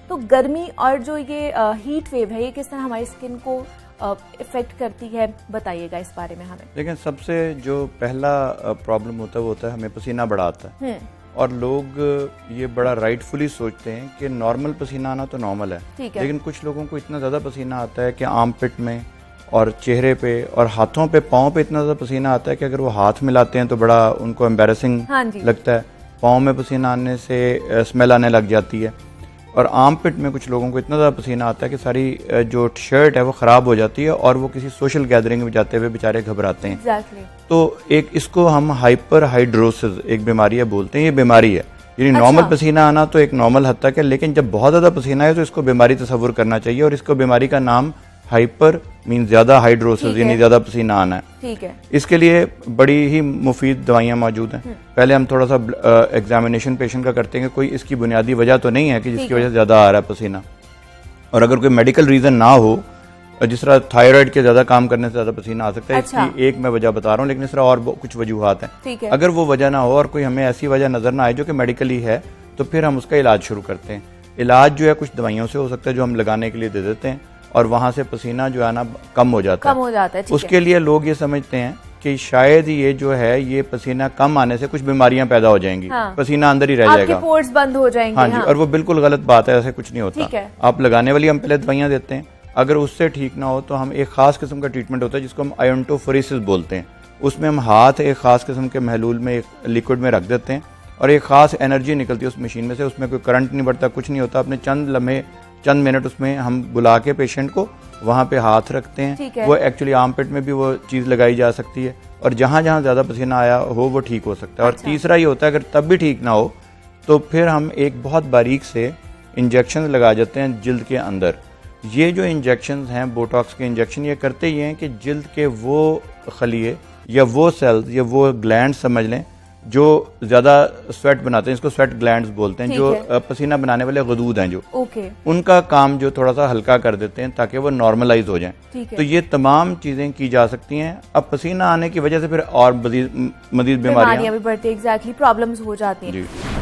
तो गर्मी और जो ये हीट वेव है ये किस तरह हमारी स्किन को इफेक्ट करती है, बताइएगा इस बारे में हमें। लेकिन सबसे जो पहला प्रॉब्लम होता है वो होता है हमें पसीना बड़ा आता है, और लोग ये बड़ा राइटफुली सोचते हैं कि नॉर्मल पसीना आना तो नॉर्मल है, लेकिन कुछ लोगों को इतना ज़्यादा पसीना आता है कि आर्म पिट में और चेहरे पे और हाथों पे, पाँव पे इतना ज़्यादा पसीना आता है कि अगर वो हाथ मिलाते हैं तो बड़ा उनको एम्बैरेसिंग लगता है। पाँव में पसीना आने से स्मेल आने लग जाती है, और आर्म पिट में कुछ लोगों को इतना ज़्यादा पसीना आता है कि सारी जो शर्ट है वो ख़राब हो जाती है और वो किसी सोशल गैदरिंग में जाते हुए बेचारे घबराते हैं। तो एक इसको हम हाइपर हाइड्रोसिस एक बीमारी है बोलते हैं, ये बीमारी है। यानी नॉर्मल पसीना आना तो एक नॉर्मल हद तक है, लेकिन जब बहुत ज़्यादा पसीना है तो इसको बीमारी तस्वुर करना चाहिए, और इसको बीमारी का नाम हाइपर मीन ज्यादा हाइड्रोसिस यानी ज्यादा पसीना आना है। ठीक है। इसके लिए बड़ी ही मुफीद दवाइयाँ मौजूद हैं। पहले हम थोड़ा सा एग्जामिनेशन पेशेंट का करते हैं कि कोई इसकी बुनियादी वजह तो नहीं है कि जिसकी वजह से ज्यादा आ रहा है पसीना, और अगर कोई मेडिकल रीजन ना हो, जिस तरह थायराइड के ज्यादा काम करने से ज्यादा पसीना आ सकता है, इसकी एक मैं वजह बता रहा हूँ, लेकिन इस तरह और कुछ वजूहात हैं। अगर वो वजह ना हो और कोई हमें ऐसी वजह नजर ना आए जो कि मेडिकली है, तो फिर हम उसका इलाज शुरू करते हैं। इलाज जो है कुछ दवाइयों से हो सकता है जो हम लगाने के लिए दे देते हैं, और वहां से पसीना जो है ना कम हो जाता है। उसके लिए लोग ये समझते हैं कि शायद ये जो है ये पसीना कम आने से कुछ बीमारियां पैदा हो जाएंगी, पसीना अंदर ही रह जाएगा, पोर्स बंद हो जाएंगे। हाँ जी, और वो बिल्कुल गलत बात है, ऐसे कुछ नहीं होता। आप लगाने वाली हम पहले दवाइयां देते हैं, अगर उससे ठीक ना हो तो हम एक खास किस्म का ट्रीटमेंट होता है जिसको हम आयोंटोफोरेसिस बोलते हैं। उसमें हम हाथ एक खास किस्म के महलूल में, एक लिक्विड में रख देते हैं, और एक खास एनर्जी निकलती है उस मशीन में से, उसमें कोई करंट नहीं बढ़ता, कुछ नहीं होता। अपने चंद मिनट उसमें हम बुला के पेशेंट को वहां पे हाथ रखते हैं। वो एक्चुअली आर्म पिट में भी वो चीज लगाई जा सकती है, और जहां जहां ज्यादा पसीना आया हो वो ठीक हो सकता है। और तीसरा ये होता है अगर तब भी ठीक ना हो तो फिर हम एक बहुत बारीक से इंजेक्शन लगा जाते हैं जिल्द के अंदर। ये जो इंजेक्शन हैं बोटॉक्स के इंजेक्शन, ये करते ही हैं कि जिल्द के वो खलिए या वो सेल्स या वो ग्लैंड समझ लें जो ज्यादा स्वेट बनाते हैं, इसको स्वेट ग्लैंड्स बोलते हैं, जो पसीना बनाने वाले गदूद हैं जो, उनका काम जो थोड़ा सा हल्का कर देते हैं ताकि वो नॉर्मलाइज हो जाएं। तो ये तमाम चीजें की जा सकती हैं। अब पसीना आने की वजह से फिर और मजीद बीमारियां भी बढ़ती है, एग्जैक्टली प्रॉब्लम्स हो जाती हैं।